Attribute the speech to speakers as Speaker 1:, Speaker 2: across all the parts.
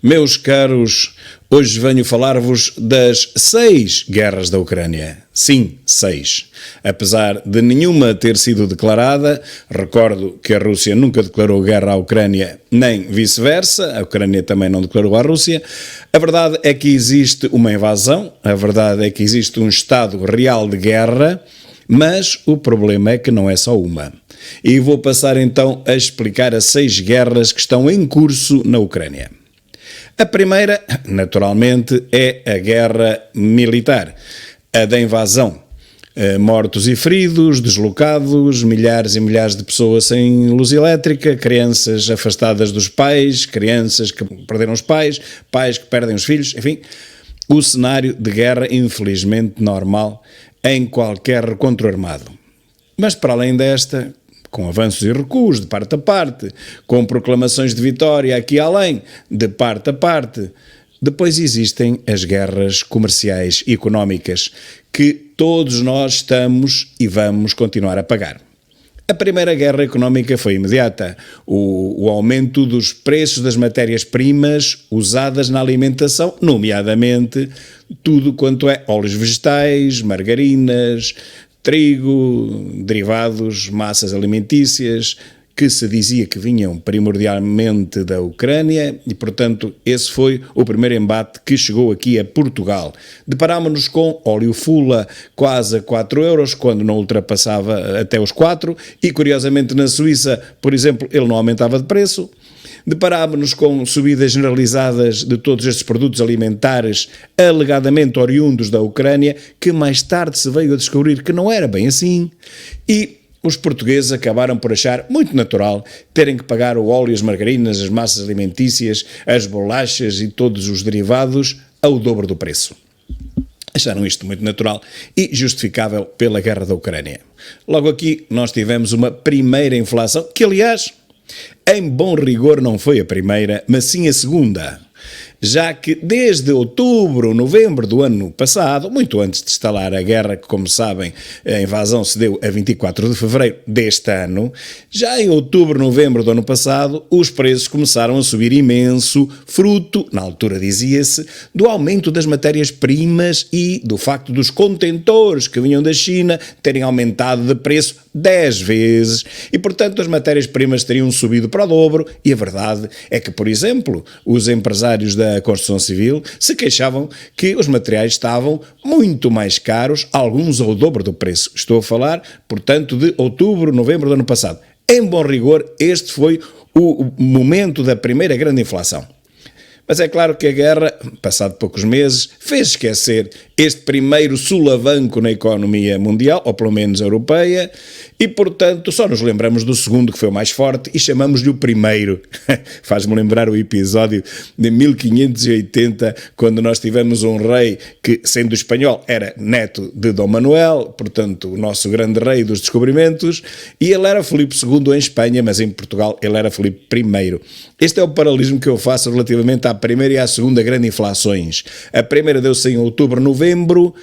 Speaker 1: Meus caros, hoje venho falar-vos das 6 guerras da Ucrânia. Sim, 6. Apesar de nenhuma ter sido declarada, recordo que a Rússia nunca declarou guerra à Ucrânia, nem vice-versa, a Ucrânia também não declarou à Rússia. A verdade é que existe uma invasão, a verdade é que existe um estado real de guerra, mas o problema é que não é só uma. E vou passar então a explicar as 6 guerras que estão em curso na Ucrânia. A primeira, naturalmente, é a guerra militar, a da invasão. Mortos e feridos, deslocados, milhares e milhares de pessoas sem luz elétrica, crianças afastadas dos pais, crianças que perderam os pais, pais que perdem os filhos, enfim, o cenário de guerra infelizmente normal em qualquer recontro armado. Mas para além desta, com avanços e recuos de parte a parte, com proclamações de vitória aqui além, de parte a parte. Depois existem as guerras comerciais e económicas, que todos nós estamos e vamos continuar a pagar. A primeira guerra económica foi imediata, o aumento dos preços das matérias-primas usadas na alimentação, nomeadamente tudo quanto é óleos vegetais, margarinas, trigo, derivados, massas alimentícias, que se dizia que vinham primordialmente da Ucrânia e, portanto, esse foi o primeiro embate que chegou aqui a Portugal. Deparámos-nos com óleo Fula quase a 4 euros, quando não ultrapassava até os 4, e curiosamente na Suíça, por exemplo, ele não aumentava de preço. Deparámos-nos com subidas generalizadas de todos estes produtos alimentares alegadamente oriundos da Ucrânia, que mais tarde se veio a descobrir que não era bem assim, e os portugueses acabaram por achar muito natural terem que pagar o óleo, as margarinas, as massas alimentícias, as bolachas e todos os derivados ao dobro do preço. Acharam isto muito natural e justificável pela guerra da Ucrânia. Logo aqui nós tivemos uma primeira inflação, que aliás, em bom rigor não foi a primeira, mas sim a segunda, já que desde outubro, novembro do ano passado, muito antes de instalar a guerra, que como sabem a invasão se deu a 24 de fevereiro deste ano, já em outubro, novembro do ano passado, os preços começaram a subir imenso, fruto, na altura dizia-se, do aumento das matérias-primas e do facto dos contentores que vinham da China terem aumentado de preço 10 vezes e, portanto, as matérias-primas teriam subido para o dobro e a verdade é que, por exemplo, os empresários da construção civil se queixavam que os materiais estavam muito mais caros, alguns ao dobro do preço. Estou a falar, portanto, de outubro, novembro do ano passado. Em bom rigor, este foi o momento da primeira grande inflação. Mas é claro que a guerra, passado poucos meses, fez esquecer este primeiro sulavanco na economia mundial, ou pelo menos europeia, e portanto só nos lembramos do segundo, que foi o mais forte, e chamamos-lhe o primeiro. Faz-me lembrar o episódio de 1580, quando nós tivemos um rei que, sendo espanhol, era neto de Dom Manuel, portanto o nosso grande rei dos descobrimentos, e ele era Filipe II em Espanha, mas em Portugal ele era Filipe I. Este é o paralelismo que eu faço relativamente à primeira e à segunda grande inflações. A primeira deu-se em outubro, novembro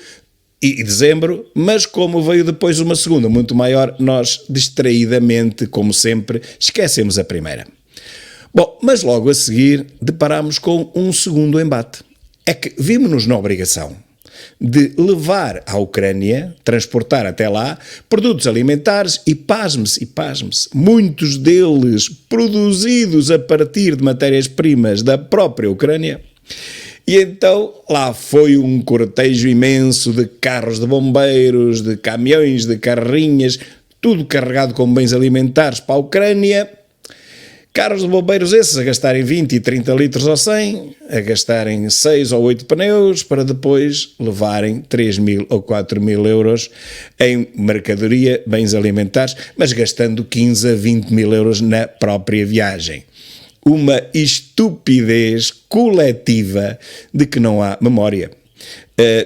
Speaker 1: e dezembro, mas como veio depois uma segunda muito maior, nós distraidamente, como sempre, esquecemos a primeira. Bom, mas logo a seguir deparámos com um segundo embate. É que vimos-nos na obrigação de levar à Ucrânia, transportar até lá, produtos alimentares e pasme-se, muitos deles produzidos a partir de matérias-primas da própria Ucrânia. E então lá foi um cortejo imenso de carros de bombeiros, de caminhões, de carrinhas, tudo carregado com bens alimentares para a Ucrânia. Carros de bombeiros esses a gastarem 20 e 30 litros ao 100, a gastarem 6 ou 8 pneus, para depois levarem 3.000 ou 4.000 euros em mercadoria, bens alimentares, mas gastando 15 a 20 mil euros na própria viagem. Uma estupidez coletiva de que não há memória.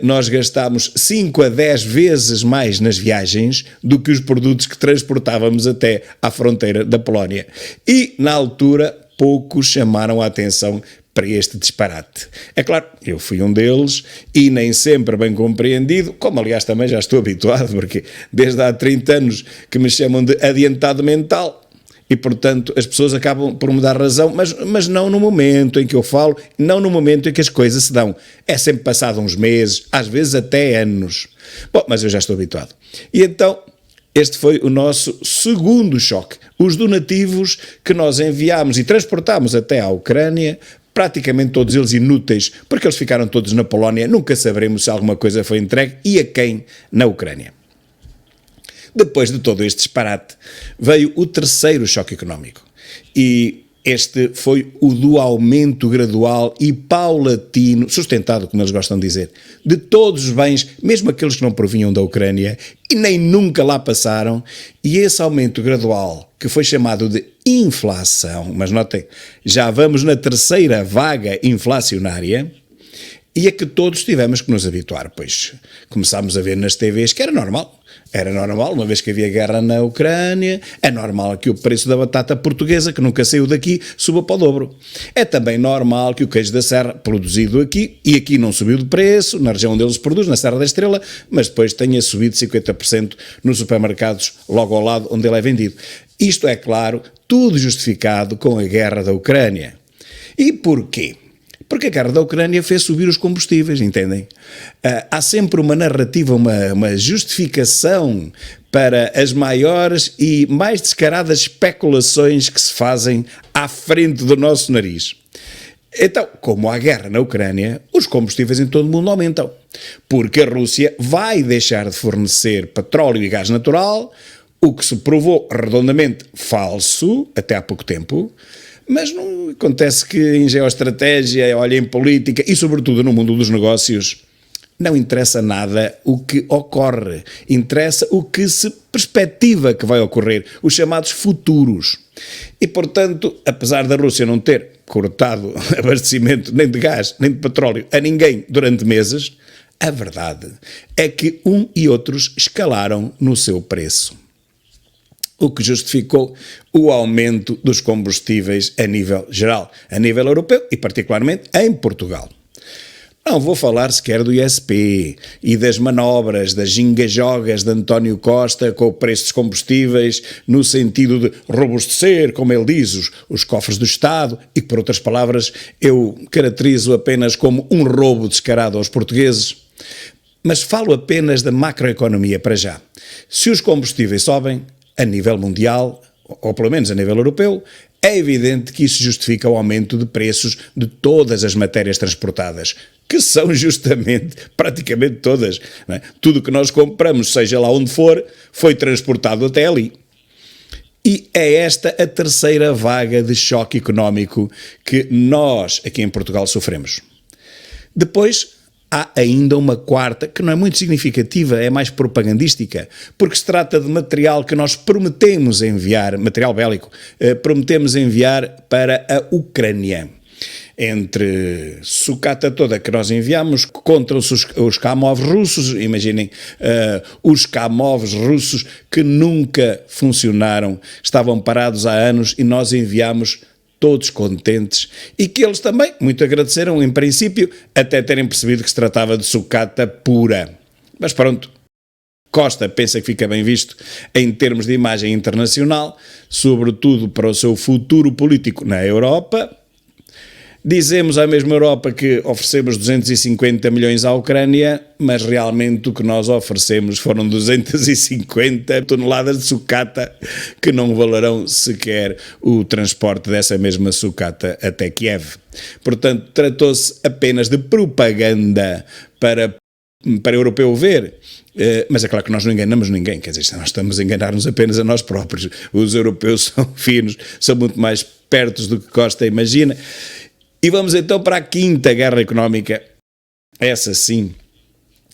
Speaker 1: Nós gastámos 5 a 10 vezes mais nas viagens do que os produtos que transportávamos até à fronteira da Polónia. E, na altura, poucos chamaram a atenção para este disparate. É claro, eu fui um deles e nem sempre bem compreendido, como aliás também já estou habituado, porque desde há 30 anos que me chamam de adiantado mental. e, portanto, as pessoas acabam por me dar razão, mas não no momento em que eu falo, não no momento em que as coisas se dão. É sempre passado uns meses, às vezes até anos. Bom, mas eu já estou habituado. E então, este foi o nosso segundo choque. Os donativos que nós enviámos e transportámos até à Ucrânia, praticamente todos eles inúteis, porque eles ficaram todos na Polónia, nunca saberemos se alguma coisa foi entregue e a quem na Ucrânia. Depois de todo este disparate, veio o terceiro choque económico. E este foi o do aumento gradual e paulatino, sustentado, como eles gostam de dizer, de todos os bens, mesmo aqueles que não provinham da Ucrânia e nem nunca lá passaram, e esse aumento gradual, que foi chamado de inflação, mas notem, já vamos na terceira vaga inflacionária, e a que todos tivemos que nos habituar, pois começámos a ver nas TVs que era normal. Era normal, uma vez que havia guerra na Ucrânia, é normal que o preço da batata portuguesa, que nunca saiu daqui, suba para o dobro. É também normal que o queijo da Serra, produzido aqui, e aqui não subiu de preço, na região onde ele se produz, na Serra da Estrela, mas depois tenha subido 50% nos supermercados logo ao lado onde ele é vendido. Isto é claro, tudo justificado com a guerra da Ucrânia. E porquê? Porque a guerra da Ucrânia fez subir os combustíveis, entendem? Há sempre uma narrativa, uma justificação para as maiores e mais descaradas especulações que se fazem à frente do nosso nariz. Então, como há guerra na Ucrânia, os combustíveis em todo o mundo aumentam, porque a Rússia vai deixar de fornecer petróleo e gás natural, o que se provou redondamente falso até há pouco tempo. Mas não acontece que em geoestratégia, olha, em política e sobretudo no mundo dos negócios, não interessa nada o que ocorre, interessa o que se perspectiva que vai ocorrer, os chamados futuros. E, portanto, apesar da Rússia não ter cortado abastecimento nem de gás, nem de petróleo a ninguém durante meses, a verdade é que um e outros escalaram no seu preço, o que justificou o aumento dos combustíveis a nível geral, a nível europeu e particularmente em Portugal. Não vou falar sequer do ISP e das manobras, das gingajogas de António Costa com o preço dos combustíveis no sentido de robustecer, como ele diz, os cofres do Estado e que, por outras palavras, eu caracterizo apenas como um roubo descarado aos portugueses. Mas falo apenas da macroeconomia para já. Se os combustíveis sobem, a nível mundial, ou pelo menos a nível europeu, é evidente que isso justifica o aumento de preços de todas as matérias transportadas, que são justamente, praticamente todas. Não é? Tudo que nós compramos, seja lá onde for, foi transportado até ali. E é esta a terceira vaga de choque económico que nós, aqui em Portugal, sofremos. Depois, há ainda uma quarta, que não é muito significativa, é mais propagandística, porque se trata de material que nós prometemos enviar, material bélico, prometemos enviar para a Ucrânia. Entre sucata toda que nós enviamos contra os Kamov russos, imaginem, os Kamovs russos que nunca funcionaram, estavam parados há anos e nós enviamos todos contentes, e que eles também muito agradeceram, em princípio, até terem percebido que se tratava de sucata pura. Mas pronto, Costa pensa que fica bem visto em termos de imagem internacional, sobretudo para o seu futuro político na Europa. Dizemos à mesma Europa que oferecemos 250 milhões à Ucrânia, mas realmente o que nós oferecemos foram 250 toneladas de sucata que não valerão sequer o transporte dessa mesma sucata até Kiev. Portanto, tratou-se apenas de propaganda para o europeu ver. Mas é claro que nós não enganamos ninguém, quer dizer, nós estamos a enganar-nos apenas a nós próprios. Os europeus são finos, são muito mais perto do que Costa imagina. E vamos então para a quinta guerra económica, essa sim,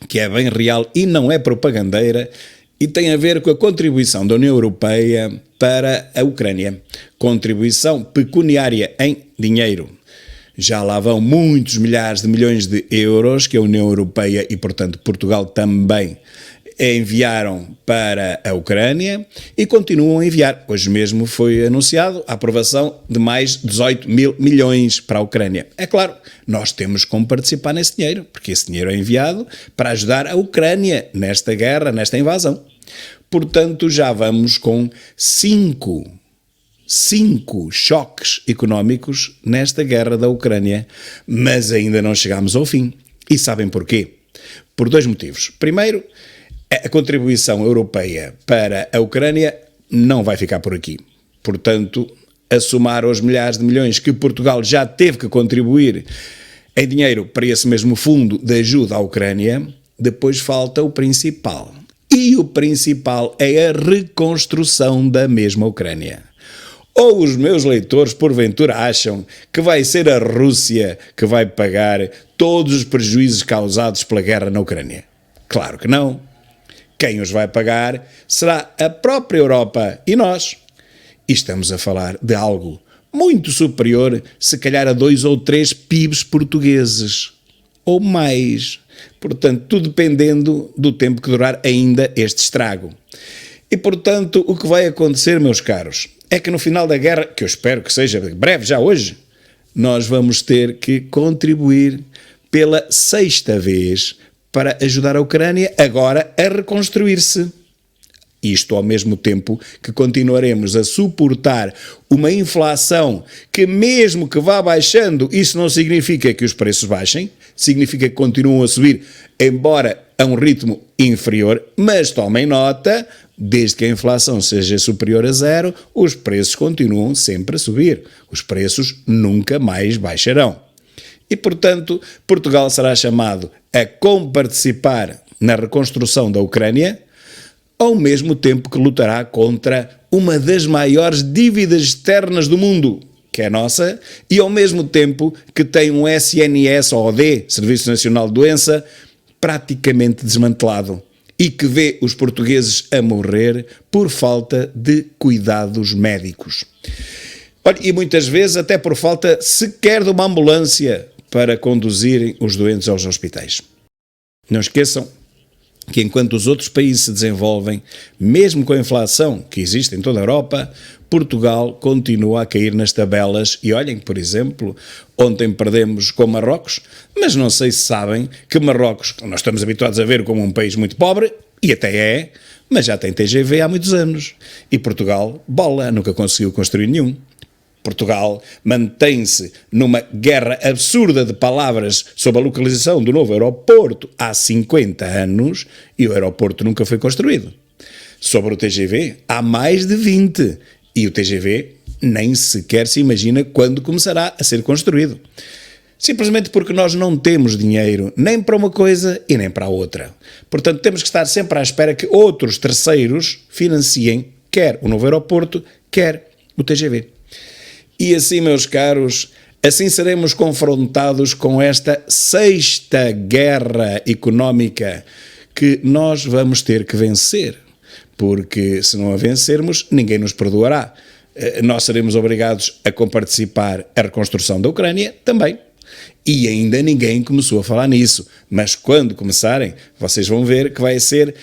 Speaker 1: que é bem real e não é propagandeira, e tem a ver com a contribuição da União Europeia para a Ucrânia. Contribuição pecuniária em dinheiro. Já lá vão muitos milhares de milhões de euros que a União Europeia e, portanto, Portugal também enviaram para a Ucrânia e continuam a enviar. Hoje mesmo foi anunciado a aprovação de mais 18 mil milhões para a Ucrânia. É claro, nós temos como participar nesse dinheiro, porque esse dinheiro é enviado para ajudar a Ucrânia nesta guerra, nesta invasão. Portanto, já vamos com 5 5 choques económicos nesta guerra da Ucrânia, mas ainda não chegámos ao fim. E sabem porquê? Por 2 motivos. Primeiro, a contribuição europeia para a Ucrânia não vai ficar por aqui. Portanto, a somar aos milhares de milhões que Portugal já teve que contribuir em dinheiro para esse mesmo fundo de ajuda à Ucrânia, depois falta o principal. E o principal é a reconstrução da mesma Ucrânia. Ou os meus leitores, porventura, acham que vai ser a Rússia que vai pagar todos os prejuízos causados pela guerra na Ucrânia? Claro que não. Quem os vai pagar será a própria Europa e nós. E estamos a falar de algo muito superior, se calhar a 2 ou 3 PIBs portugueses. Ou mais. Portanto, tudo dependendo do tempo que durar ainda este estrago. E, portanto, o que vai acontecer, meus caros, é que no final da guerra, que eu espero que seja breve, já hoje, nós vamos ter que contribuir pela 6ª vez para ajudar a Ucrânia agora a reconstruir-se. Isto ao mesmo tempo que continuaremos a suportar uma inflação que, mesmo que vá baixando, isso não significa que os preços baixem, significa que continuam a subir, embora a um ritmo inferior, mas tomem nota, desde que a inflação seja superior a 0, os preços continuam sempre a subir. Os preços nunca mais baixarão. E, portanto, Portugal será chamado a comparticipar na reconstrução da Ucrânia, ao mesmo tempo que lutará contra uma das maiores dívidas externas do mundo, que é a nossa, e ao mesmo tempo que tem um SNS-OD, Serviço Nacional de Doença, praticamente desmantelado e que vê os portugueses a morrer por falta de cuidados médicos. Olha, e muitas vezes até por falta sequer de uma ambulância para conduzirem os doentes aos hospitais. Não esqueçam que enquanto os outros países se desenvolvem, mesmo com a inflação que existe em toda a Europa, Portugal continua a cair nas tabelas. E olhem, por exemplo, ontem perdemos com Marrocos, mas não sei se sabem que Marrocos, nós estamos habituados a ver como um país muito pobre, e até é, mas já tem TGV há muitos anos. E Portugal, bola, nunca conseguiu construir nenhum. Portugal mantém-se numa guerra absurda de palavras sobre a localização do novo aeroporto há 50 anos e o aeroporto nunca foi construído. Sobre o TGV, há mais de 20 e o TGV nem sequer se imagina quando começará a ser construído. Simplesmente porque nós não temos dinheiro nem para uma coisa e nem para a outra. Portanto, temos que estar sempre à espera que outros terceiros financiem quer o novo aeroporto, quer o TGV. E assim, meus caros, assim seremos confrontados com esta 6ª guerra económica que nós vamos ter que vencer, porque se não a vencermos, ninguém nos perdoará. Nós seremos obrigados a comparticipar a reconstrução da Ucrânia também. E ainda ninguém começou a falar nisso, mas quando começarem, vocês vão ver que vai ser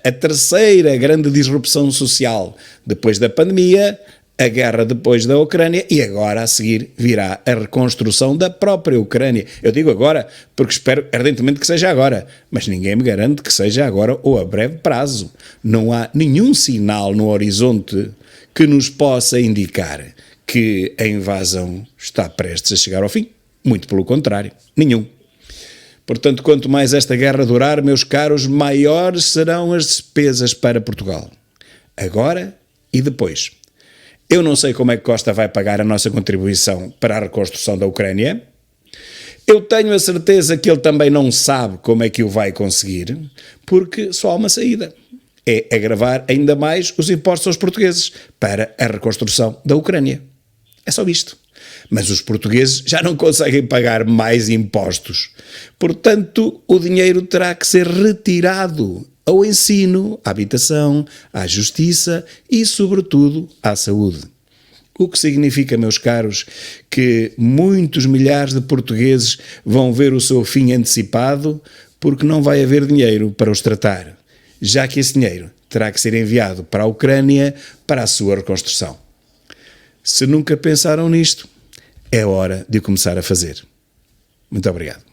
Speaker 1: a 3ª grande disrupção social, depois da pandemia, a guerra depois da Ucrânia e agora a seguir virá a reconstrução da própria Ucrânia. Eu digo agora porque espero ardentemente que seja agora, mas ninguém me garante que seja agora ou a breve prazo. Não há nenhum sinal no horizonte que nos possa indicar que a invasão está prestes a chegar ao fim. Muito pelo contrário, nenhum. Portanto, quanto mais esta guerra durar, meus caros, maiores serão as despesas para Portugal. Agora e depois. Eu não sei como é que Costa vai pagar a nossa contribuição para a reconstrução da Ucrânia. Eu tenho a certeza que ele também não sabe como é que o vai conseguir, porque só há uma saída. É agravar ainda mais os impostos aos portugueses para a reconstrução da Ucrânia. É só isto. Mas os portugueses já não conseguem pagar mais impostos. Portanto, o dinheiro terá que ser retirado ao ensino, à habitação, à justiça e, sobretudo, à saúde. O que significa, meus caros, que muitos milhares de portugueses vão ver o seu fim antecipado porque não vai haver dinheiro para os tratar, já que esse dinheiro terá que ser enviado para a Ucrânia para a sua reconstrução. Se nunca pensaram nisto, é hora de o começar a fazer. Muito obrigado.